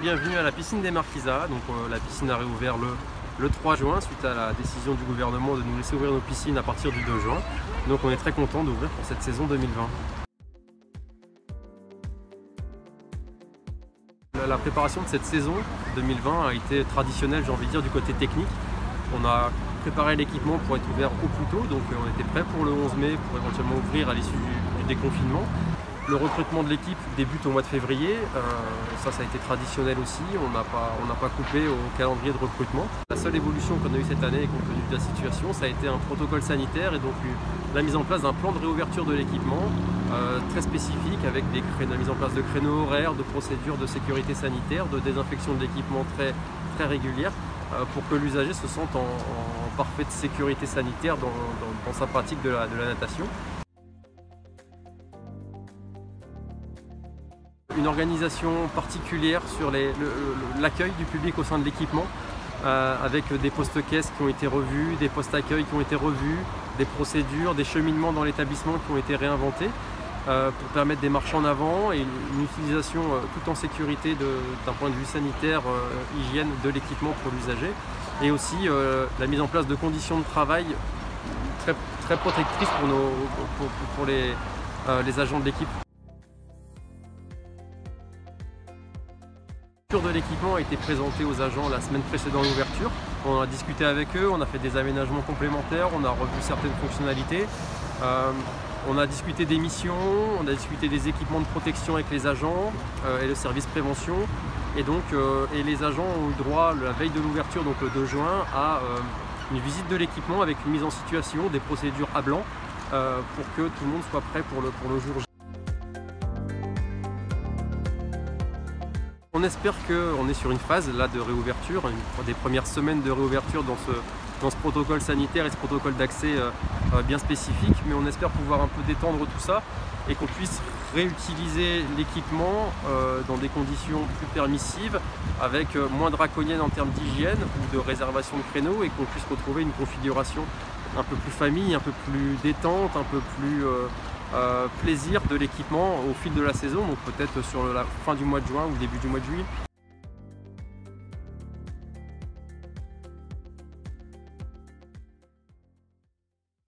bienvenue à la piscine des Marquisats. Donc, la piscine a réouvert le 3 juin suite à la décision du gouvernement de nous laisser ouvrir nos piscines à partir du 2 juin. Donc on est très content d'ouvrir pour cette saison 2020. La préparation de cette saison 2020 a été traditionnelle, j'ai envie de dire, du côté technique. On a préparé l'équipement pour être ouvert au plus tôt, donc on était prêt pour le 11 mai pour éventuellement ouvrir à l'issue du déconfinement. Le recrutement de l'équipe débute au mois de février, ça a été traditionnel aussi, on n'a pas coupé au calendrier de recrutement. La seule évolution qu'on a eue cette année compte tenu de la situation, ça a été un protocole sanitaire et donc la mise en place d'un plan de réouverture de l'équipement très spécifique avec la mise en place de créneaux horaires, de procédures de sécurité sanitaire, de désinfection de l'équipement très régulière pour que l'usager se sente en parfaite sécurité sanitaire dans sa pratique de la natation. Une organisation particulière sur l'accueil du public au sein de l'équipement, avec des postes caisses qui ont été revus, des postes accueil qui ont été revus, des procédures, des cheminements dans l'établissement qui ont été réinventés pour permettre des marches en avant et une utilisation tout en sécurité d'un point de vue sanitaire, hygiène de l'équipement pour l'usager, et aussi la mise en place de conditions de travail très protectrices pour les agents de l'équipe. De l'équipement a été présenté aux agents la semaine précédant l'ouverture. On a discuté avec eux, on a fait des aménagements complémentaires, on a revu certaines fonctionnalités, on a discuté des missions, on a discuté des équipements de protection avec les agents et le service prévention. Et donc les agents ont eu droit la veille de l'ouverture, donc le 2 juin, à une visite de l'équipement avec une mise en situation, des procédures à blanc pour que tout le monde soit prêt pour le jour J. On espère qu'on est sur une phase là de réouverture, des premières semaines de réouverture dans ce protocole sanitaire et ce protocole d'accès bien spécifique, mais on espère pouvoir un peu détendre tout ça et qu'on puisse réutiliser l'équipement dans des conditions plus permissives, avec moins draconiennes en termes d'hygiène ou de réservation de créneaux, et qu'on puisse retrouver une configuration un peu plus famille, un peu plus détente, un peu plus plaisir de l'équipement au fil de la saison, donc peut-être sur la fin du mois de juin ou début du mois de juillet.